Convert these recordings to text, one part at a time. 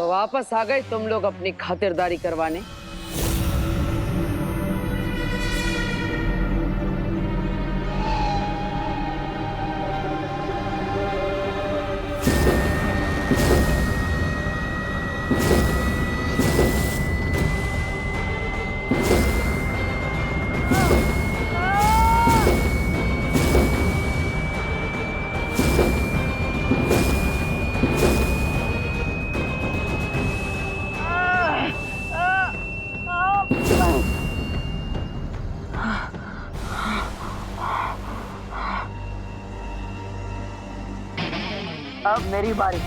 तो वापस आ गए तुम लोग अपनी खातिरदारी करवाने। अब मेरी बारी।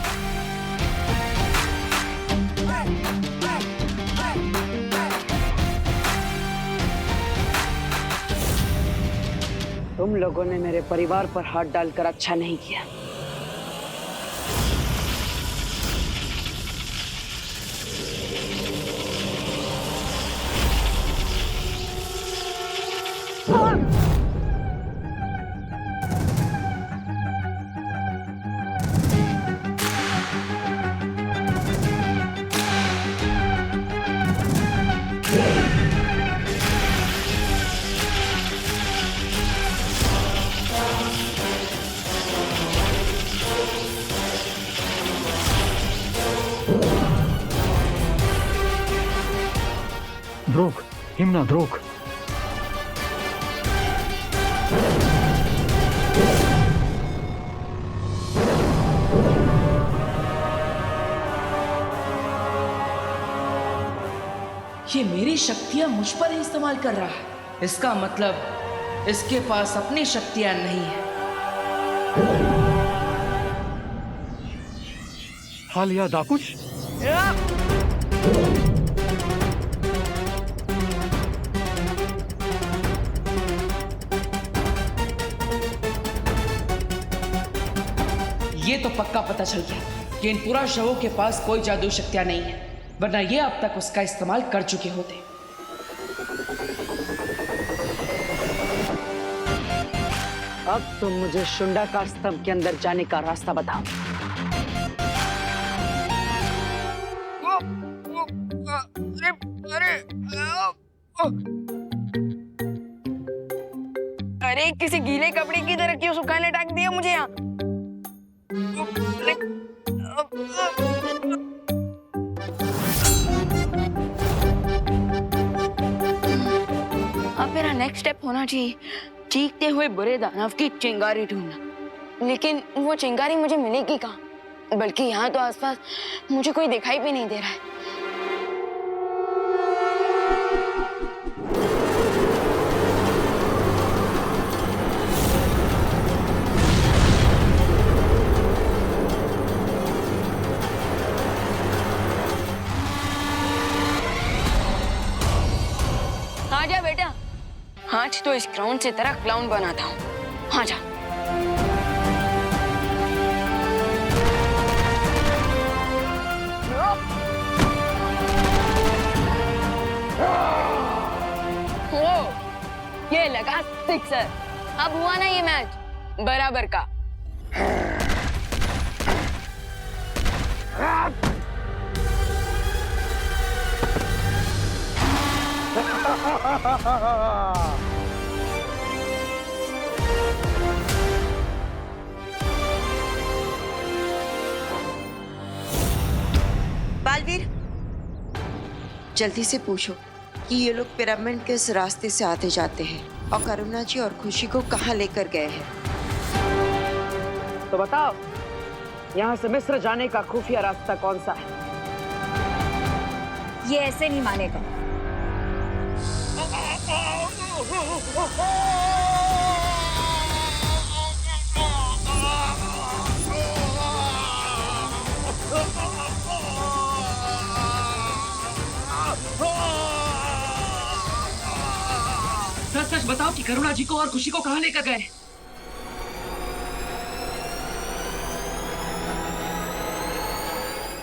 तुम लोगों ने मेरे परिवार पर हाथ डालकर अच्छा नहीं किया। द्रोक, हिमना द्रोक। ये मेरी शक्तियां मुझ पर ही इस्तेमाल कर रहा है। इसका मतलब इसके पास अपनी शक्तियां नहीं है। हालिया दाकुश। ये तो पक्का पता चल गया कि इन पूरा शवों के पास कोई जादू शक्तियां नहीं है, वरना ये अब तक उसका इस्तेमाल कर चुके होते। अब तुम मुझे शुंडा का स्तंभ के अंदर जाने का रास्ता बताओ। अरे किसी गीले कपड़े की तरह क्यों सुखाने टांग दिया मुझे यहाँ? अब मेरा नेक्स्ट स्टेप होना चाहिए चीखते हुए बुरे दानव की चिंगारी ढूंढना। लेकिन वो चिंगारी मुझे मिलेगी कहाँ? बल्कि यहाँ तो आसपास मुझे कोई दिखाई भी नहीं दे रहा है। आजा बेटा, आज तो इस क्राउन से तेरा क्लाउन बनाता हूँ। आजा। ओ, ये लगा सिक्सर। अब हुआ ना ये मैच बराबर का। बालवीर, जल्दी से पूछो कि ये लोग पिरामिड किस रास्ते से आते जाते हैं और करुणा जी और खुशी को कहाँ लेकर गए हैं। तो बताओ, यहाँ से मिस्र जाने का खुफिया रास्ता कौन सा है? ये ऐसे नहीं मानेगा। सच सच बताओ कि करुणा जी को और खुशी को कहाँ लेकर गए?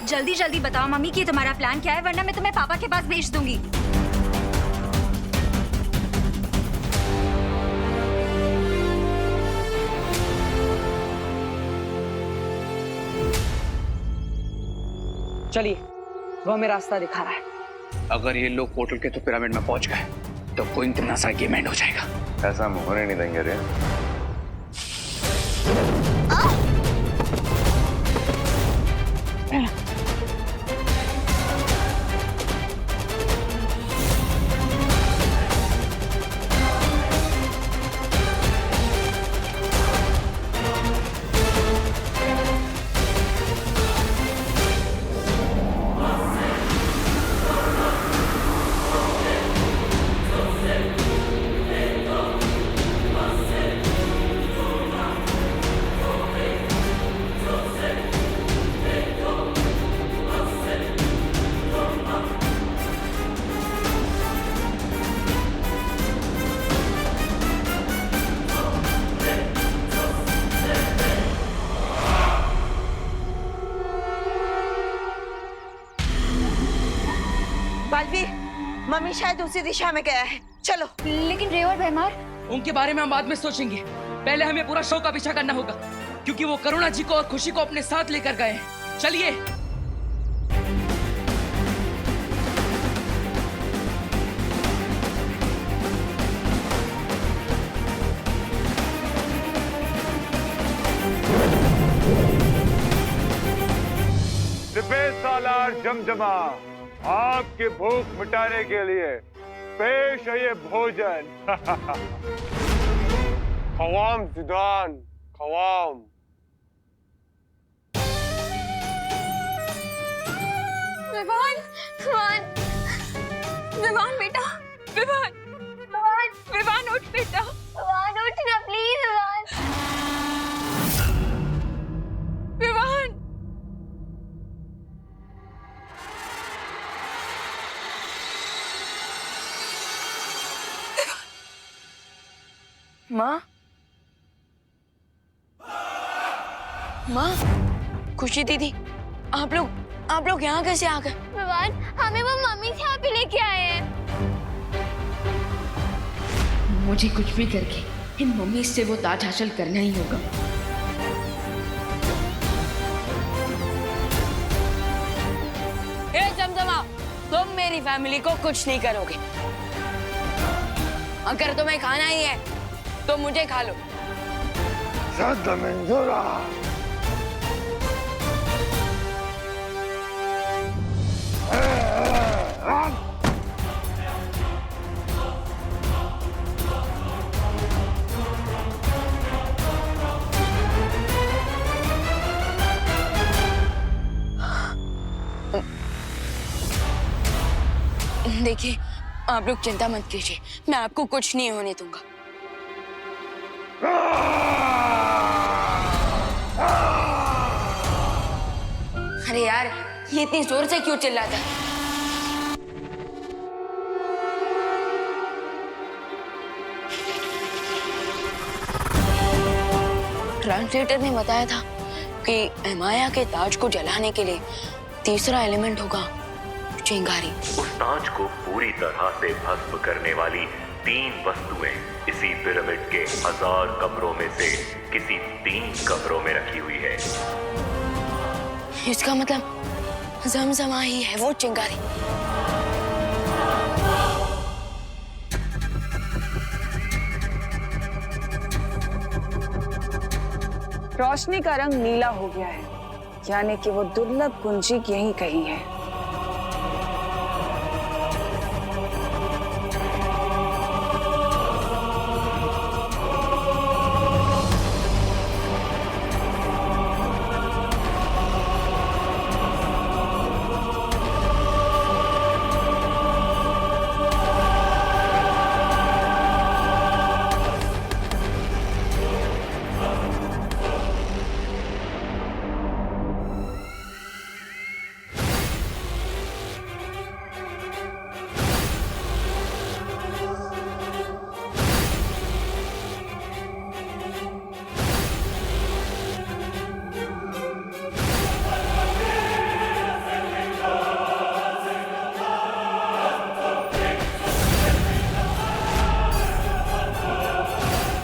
जल्दी जल्दी बताओ मम्मी कि तुम्हारा प्लान क्या है, वरना मैं तुम्हें पापा के पास भेज दूंगी। चलिए वो हमें रास्ता दिखा रहा है। अगर ये लोग पोर्टल के तो पिरामिड में पहुंच गए तो कोई इतना सा गेम एंड हो जाएगा। ऐसा हम होने नहीं देंगे रे। बालवीर, मम्मी शायद उसी दिशा में गया है, चलो। लेकिन रे और भैमार, उनके बारे में हम बाद में सोचेंगे। पहले हमें पूरा शो का पीछा करना होगा, क्योंकि वो करुणा जी को और खुशी को अपने साथ लेकर गए हैं। चलिए। सालार जमजमा, आपकी भूख मिटाने के लिए पेश है ये भोजन। खवाम जिदान, खवाम। विवान, विवान, विवान बेटा, विवान, विवान, विवान उठ बेटा, विवान उठ ना प्लीज, विवान, विवान। माँ, माँ, खुशी दीदी, आप लोग यहाँ कैसे आ गए? विवान, हमें वो मम्मी से आप ही लेके आए हैं। मुझे कुछ भी करके इन मम्मी से वो ताज हासिल करना ही होगा। ए जमजमा, तुम मेरी फैमिली को कुछ नहीं करोगे। अगर तुम्हें खाना ही है तो मुझे खा लो। देखिए, आप लोग चिंता मत कीजिए, मैं आपको कुछ नहीं होने दूंगा। अरे यार, ये इतनी जोर से क्यों चिल्लाता है? ट्रांसलेटर ने बताया था कि एमाया के ताज को जलाने के लिए तीसरा एलिमेंट होगा चिंगारी। उस ताज को पूरी तरह से भस्म करने वाली 3 वस्तुएं इसी पिरामिड के 1000 कमरों में से किसी 3 कमरों में रखी हुई है। इसका मतलब जमजमा ही है वो चिंगारी। रोशनी का रंग नीला हो गया है, यानी कि वो दुर्लभ कुंजी यहीं कहीं है।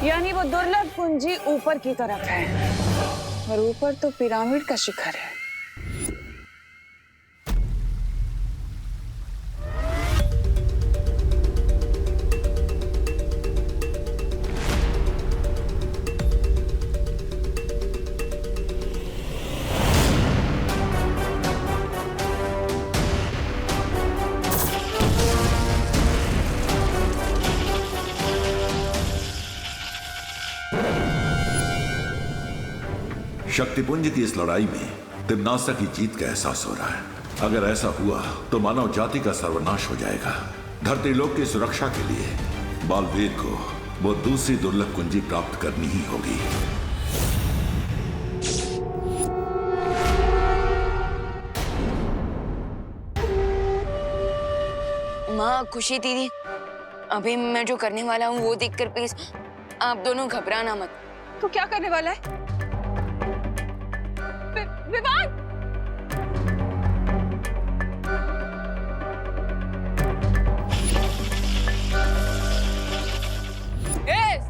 यानी वो दुर्लभ कुंजी ऊपर की तरफ है और ऊपर तो पिरामिड का शिखर है। शक्तिपुंज की इस लड़ाई में तिम्नासा की जीत का एहसास हो रहा है। अगर ऐसा हुआ तो मानव जाति का सर्वनाश हो जाएगा। धरती लोक की सुरक्षा के लिए बालवीर को वो दूसरी दुर्लभ कुंजी प्राप्त करनी ही होगी। माँ, खुशी दीदी, अभी मैं जो करने वाला हूँ वो देखकर प्लीज आप दोनों घबराना मत। तू क्या करने वाला है? विवान!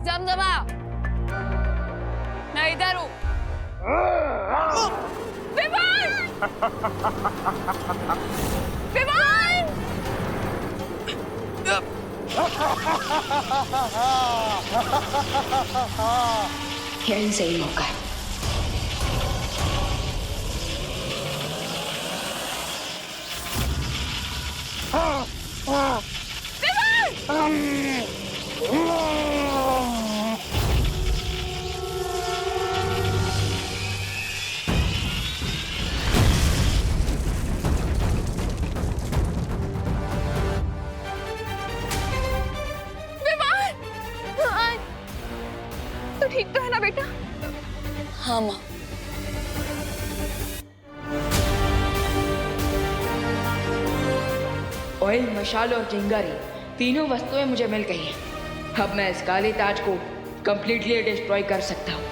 जमजमा, मैं इधर हूँ। विवान! विवान! यही सही मौका है। तो ठीक तो है ना बेटा? हाँ माँ। ऑयल, मशाल और चिंगारी तीनों वस्तुएं मुझे मिल गई हैं। अब मैं इस काले ताज को कंप्लीटली डिस्ट्रॉय कर सकता हूँ।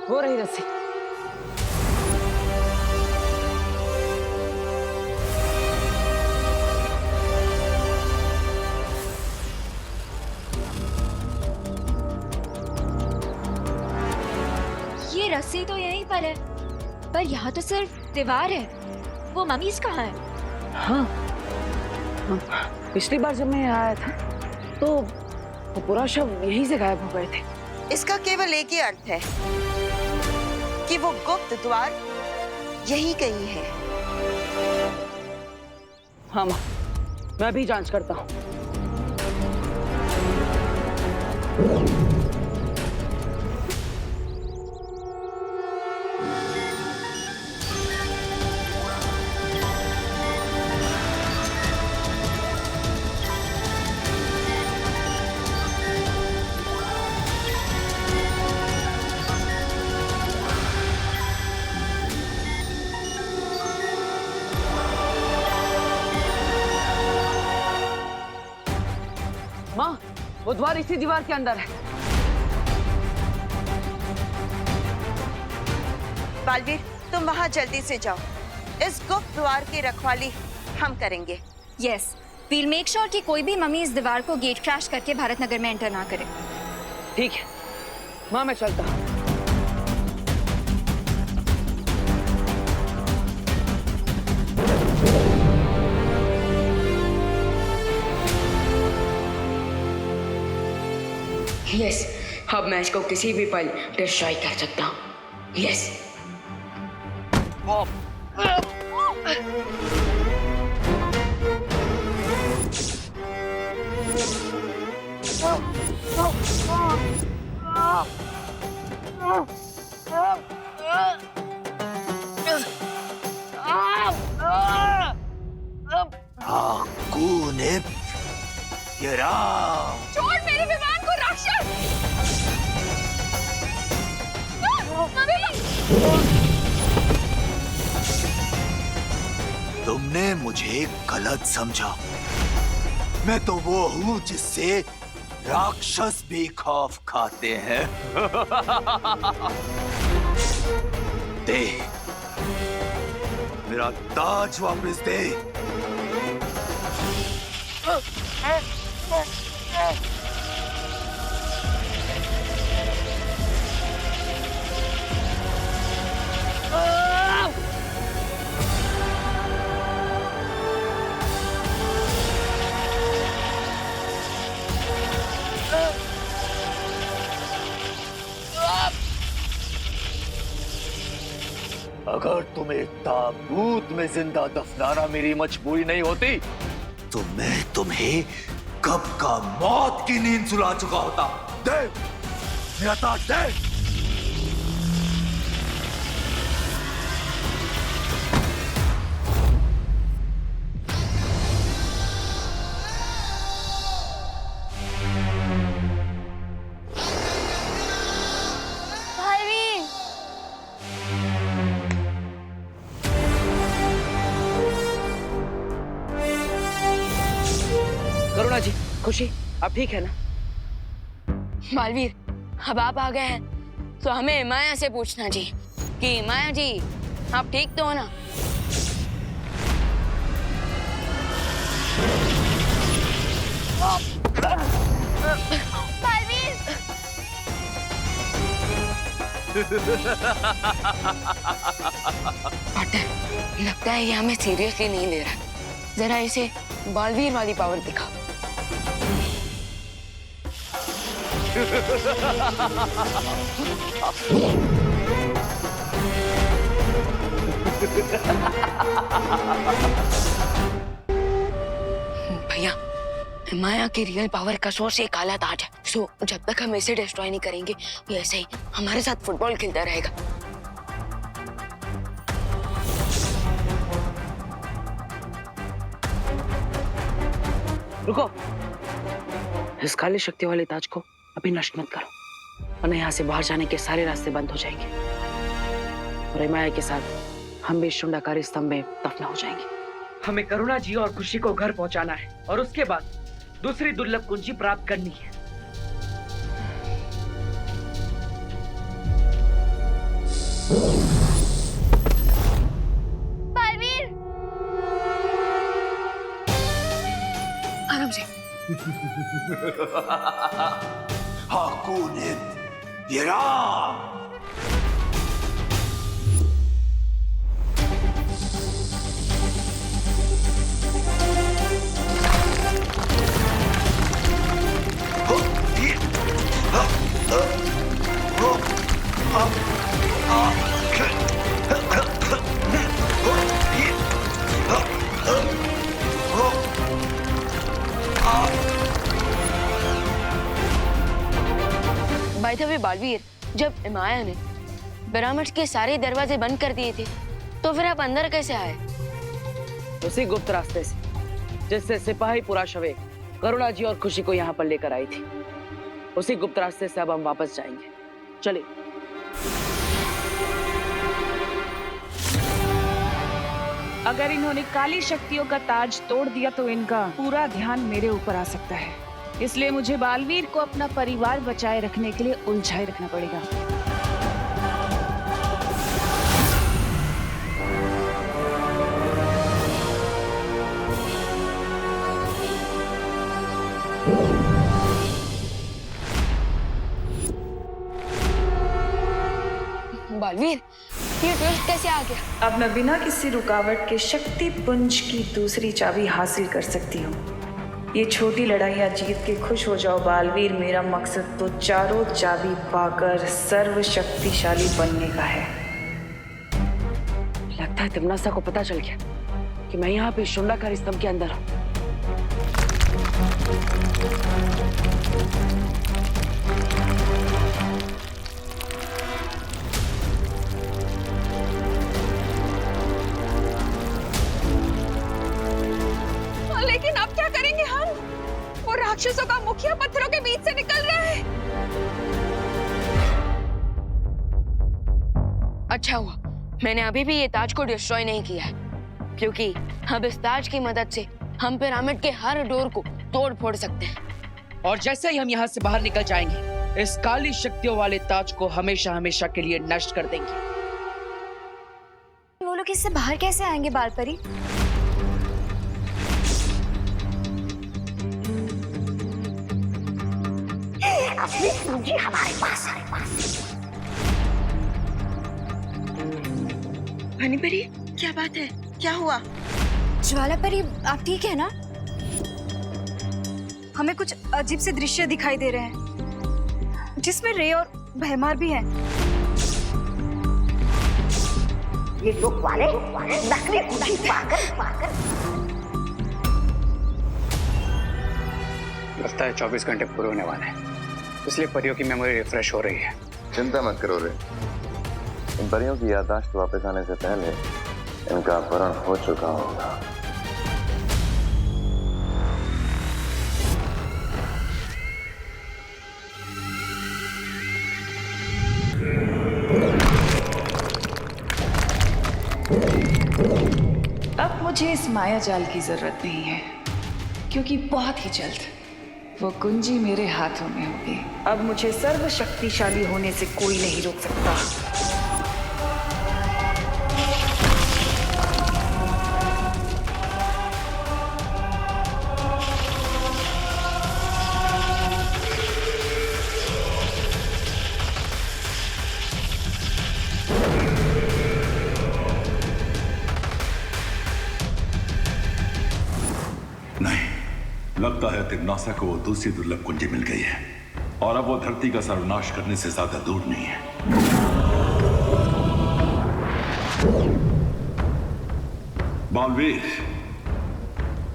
हो रही रस्सी। ये रस्सी तो यहीं पर है, पर यहाँ तो सिर्फ दीवार है। वो मम्मीज कहाँ है? हाँ, पिछली बार जब मैं यहाँ आया था तो वो पूरा शव यहीं से गायब हो गए थे। इसका केवल एक ही अर्थ है कि वो गुप्त द्वार यही कहीं है। हाँ माँ, मैं भी जांच करता हूँ। माँ, वो द्वार इसी दीवार के अंदर है। बालवीर, तुम वहां जल्दी से जाओ। इस गुप्त द्वार की रखवाली हम करेंगे। यस, वील मेक श्योर कि कोई भी मम्मी इस दीवार को गेट क्रैश करके भारत नगर में एंटर ना करे। ठीक है माँ, मैं चलता हूँ। यस, अब मैं इसको किसी भी पल डिस्ट्रॉय कर सकता हूँ। यस। छोड़ मेरे विमान को राक्षस! तुमने मुझे गलत समझा। मैं तो वो हूँ जिससे राक्षस भी खौफ खाते हैं। दे मेरा ताज वापस दे। अगर तुम्हें ताबूत में जिंदा दफनाना मेरी मजबूरी नहीं होती तो मैं तुम्हें कब का मौत की नींद सुला चुका होता। दे मेरा ताज दे। करुणा जी, खुशी, आप ठीक है ना? बालवीर, अब आप आ गए हैं तो हमें माया से पूछना जी कि माया जी आप ठीक तो हो ना? बालवीर! पार्टनर, लगता है ये हमें सीरियसली नहीं ले रहा। जरा इसे बालवीर वाली पावर दिखाओ। भैया, माया की रियल पावर का सोर्स एक काला ताज है। सो जब तक हम इसे डिस्ट्रॉय नहीं करेंगे, ये ऐसे ही हमारे साथ फुटबॉल खेलता रहेगा। रुको, इस काली शक्ति वाले ताज को अभी नष्ट मत करो, वरना यहाँ से बाहर जाने के सारे रास्ते बंद हो जाएंगे और माया के साथ हम भी शुंडाकारी स्तंभ में दफन हो जाएंगे। हमें करुणा जी और खुशी को घर पहुंचाना है और उसके बाद दूसरी दुर्लभ कुंजी प्राप्त करनी है। बालवीर! आराम से। हाकुनित विराम। बाय द वे बालवीर, जब माया ने पिरामिड के सारे दरवाजे बंद कर दिए थे तो फिर आप अंदर कैसे आए? उसी गुप्त रास्ते से जिससे सिपाही पुराशवे करुणा जी और खुशी को यहाँ पर लेकर आई थी। उसी गुप्त रास्ते से अब हम वापस जाएंगे। चलिए। अगर इन्होंने काली शक्तियों का ताज तोड़ दिया तो इनका पूरा ध्यान मेरे ऊपर आ सकता है। इसलिए मुझे बालवीर को अपना परिवार बचाए रखने के लिए उलझाए रखना पड़ेगा। बालवीर, ये ट्विस्ट कैसे आ गया? अब मैं बिना किसी रुकावट के शक्ति पुंज की दूसरी चाबी हासिल कर सकती हूँ। ये छोटी लड़ाइयाँ जीत के खुश हो जाओ बालवीर। मेरा मकसद तो चारों चाबी पाकर सर्वशक्तिशाली बनने का है। लगता है तिम्नासा को पता चल गया कि मैं यहाँ पे शुंडाकारी स्तंभ के अंदर हूँ। लेकिन अब क्या करेंगे हम? वो राक्षसों का मुखिया पत्थरों के बीच से निकल रहा है। अच्छा हुआ मैंने अभी भी ये ताज को डिस्ट्रॉय नहीं किया है, क्योंकि अब इस ताज की मदद से हम पिरामिड के हर डोर को तोड़ फोड़ सकते हैं। और जैसे ही हम यहाँ से बाहर निकल जाएंगे, इस काली शक्तियों वाले ताज को हमेशा हमेशा के लिए नष्ट कर देंगे। वो लोग इससे बाहर कैसे आएंगे बालपरी? अपनी पूंजी हमारे पास है। हनीपरी, क्या बात है? क्या हुआ? ज्वाला परी, आप ठीक है ना? हमें कुछ अजीब से दृश्य दिखाई दे रहे हैं जिसमें रे और भयमार भी हैं। ये दुख वाले नकली खुशी पाकर लगता है 24 घंटे पूरे होने वाले हैं, इसलिए परियों की मेमोरी रिफ्रेश हो रही है। चिंता मत करो रे, इन परियों की याददाश्त वापस आने से पहले इनका अपहरण हो चुका होगा। अब मुझे इस माया जाल की जरूरत नहीं है, क्योंकि बहुत ही जल्द वो कुंजी मेरे हाथों में होगी। अब मुझे सर्वशक्तिशाली होने से कोई नहीं रोक सकता। लगता है तिम्नासा को वो दूसरी दुर्लभ कुंजी मिल गई है और अब वो धरती का सर्वनाश करने से ज्यादा दूर नहीं है। बालवीर,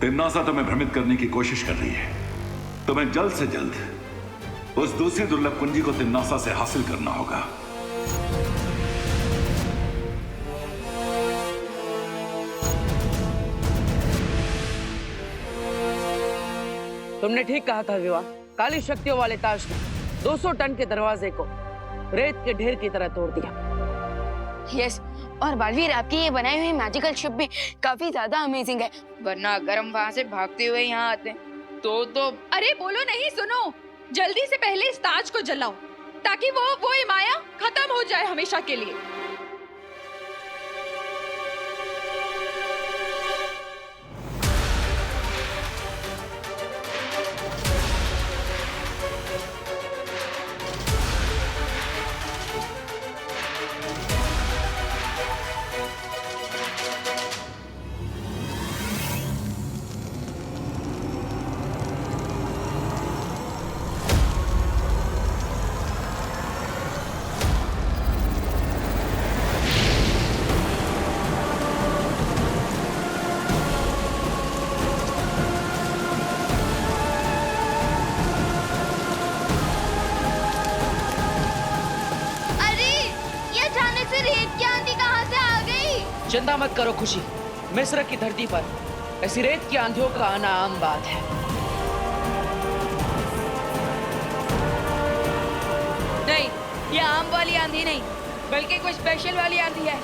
तिम्नासा तुम्हें भ्रमित करने की कोशिश कर रही है। तुम्हें जल्द से जल्द उस दूसरी दुर्लभ कुंजी को तिम्नासा से हासिल करना होगा। तुमने ठीक कहा था विवाह। काली शक्तियों वाले ताज ने 200 टन के दरवाजे को रेत के ढेर की तरह तोड़ दिया। यस, और बालवीर आपकी ये बनाई हुई मैजिकल शिप भी काफी ज्यादा अमेजिंग है, वरना अगर हम वहाँ से भागते हुए यहाँ आते तो अरे बोलो नहीं, सुनो, जल्दी से पहले इस ताज को जलाओ ताकि वो माया खत्म हो जाए हमेशा के लिए। चिंता मत करो खुशी, मिस्र की धरती पर ऐसी रेत की आंधियों का आना आम बात है। नहीं, ये आम वाली आंधी नहीं, बल्कि कोई स्पेशल वाली आंधी है।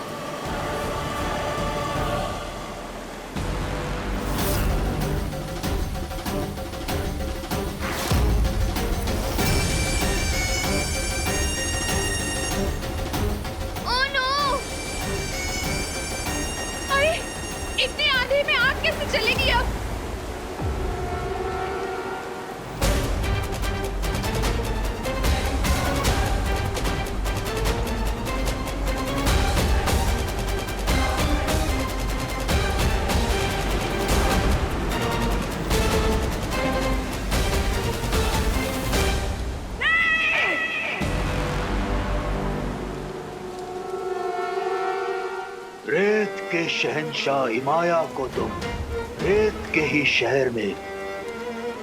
इतनी आंधी में आग कैसे चलेगी अब? रेत के शहंशाह हिमाया को तुम रेत के ही शहर में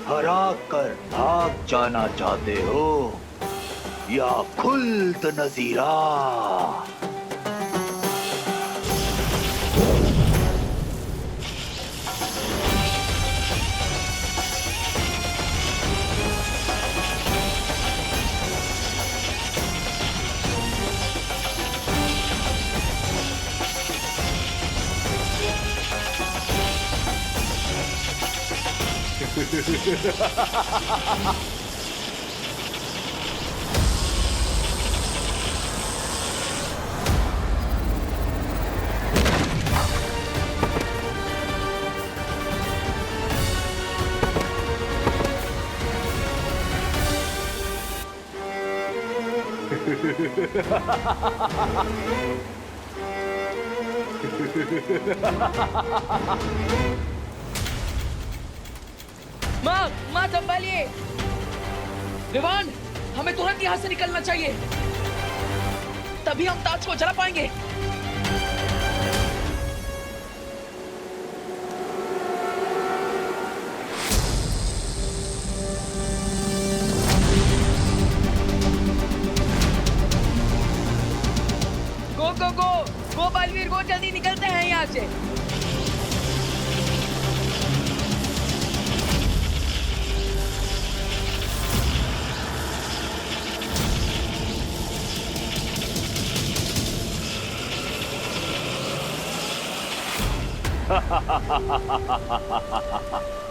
हरा कर भाग जाना चाहते हो या खुल्द नजीरा? माँ संभालिए। विवान, हमें तुरंत यहाँ से निकलना चाहिए, तभी हम ताज को जला पाएंगे। हो बालवीर को, जल्दी निकलते हैं यहाँ से।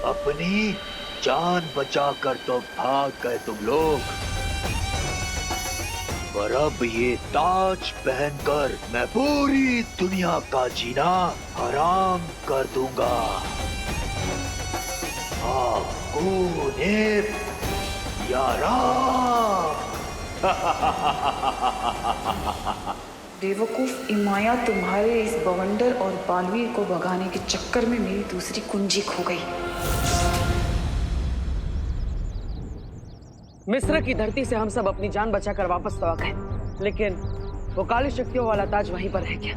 अपनी जान बचाकर तो भाग गए तुम लोग, पर अब ये ताज पहनकर मैं पूरी दुनिया का जीना हराम कर दूंगा। आपको ने या राम। बेवकूफ इमाया, तुम्हारे इस बवंडर और बालवीर को भगाने के चक्कर में मेरी दूसरी कुंजी खो गई। मिस्र की धरती से हम सब अपनी जान बचाकर वापस तो आ गए, लेकिन वो काली शक्तियों वाला ताज वहीं पर रह गया।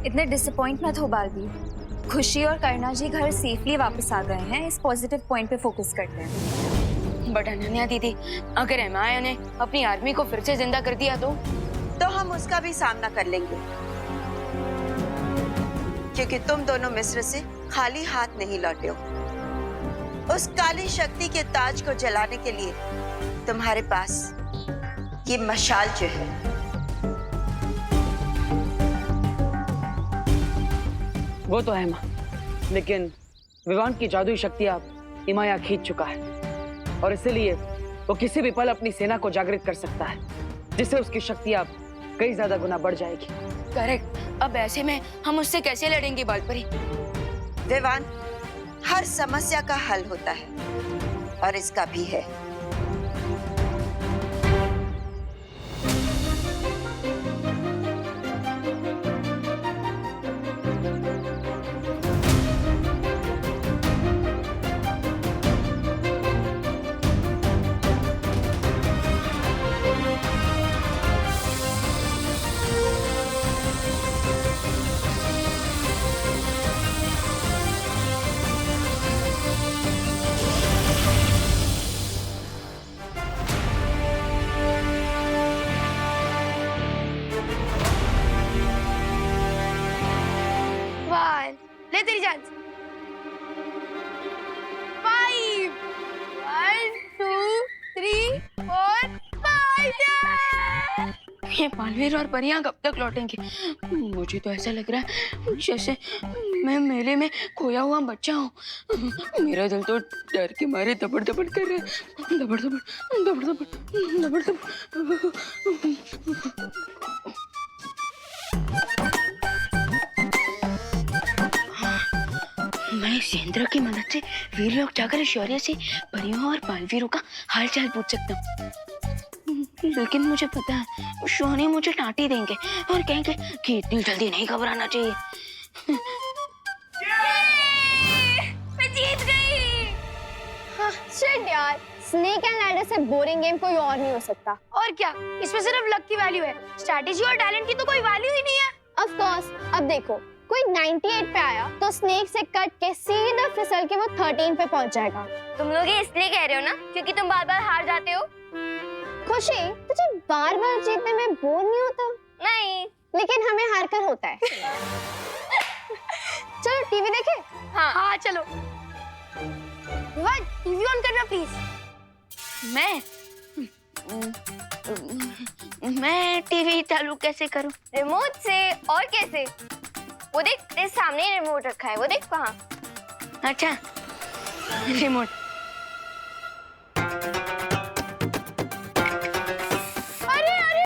इतने डिसअपॉइंट मत हो बालवीर। खुशी और करना जी घर सेफली वापस आ गए हैं। इस पॉजिटिव पॉइंट पे फोकस करते हैं। बट अनन्या दीदी, अगर इमाया ने अपनी आर्मी को फिर से जिंदा कर दिया तो हम उसका भी सामना कर लेंगे, क्योंकि तुम दोनों मिस्र से खाली हाथ नहीं लौटे हो। उस काली शक्ति के ताज को जलाने के लिए तुम्हारे पास ये मशाल जो है, वो तो है माँ, लेकिन विवान की जादुई शक्तियां इमाया खींच चुका है और इसीलिए वो किसी भी पल अपनी सेना को जागृत कर सकता है, जिससे उसकी शक्तियां कई ज्यादा गुना बढ़ जाएगी। करेक्ट। अब ऐसे में हम उससे कैसे लड़ेंगे बालपरी? विवान, हर समस्या का हल होता है और इसका भी है। ले तेरी जान। 5 1 2 3 4 5। ये बालवीर और परियां कब तक लौटेंगे? मुझे तो ऐसा लग रहा है जैसे मैं मेले में खोया हुआ बच्चा हूँ। मेरा दिल तो डर के मारे दबड़ दबड़ कर रहा है। दबड़ दबड़ दबड़ दबड़ दबड़ दबड़। मैं इस यंत्र की मदद से वीर लोग जाकर शौर्य से परियों और बालवीरों का हालचाल पूछ सकता हूँ, लेकिन मुझे पता है शौर्य मुझे डांट ही देंगे और कहेंगे कि इतनी जल्दी नहीं घबराना चाहिए। मैं जीत गई। हाँ, शिट यार, स्नेक एंड लैडर से बोरिंग गेम कोई और नहीं हो सकता। और क्या, इसमें सिर्फ लक की वैल्यू है, स्ट्रैटेजी और टैलेंट की तो कोई वैल्यू ही नहीं है। ऑफ कोर्स, अब देखो कोई 98 पे आया तो स्नेक से कट के सीधा फिसल के वो 13 पे पहुंच जाएगा। तुम लोग ये इसलिए कह रहे हो ना क्योंकि तुम बार बार हार जाते हो? खुशी, तुझे बार बार जीतने में बोर नहीं होता? नहीं, लेकिन हमें हार कर होता है। चलो टीवी देखें? हाँ चलो। टीवी ऑन करना प्लीज। मैं टीवी चालू कैसे करूं? रिमोट से। और कैसे? वो देख, तेरे सामने रिमोट रखा है, वो देख वहाँ। अच्छा, रिमोट।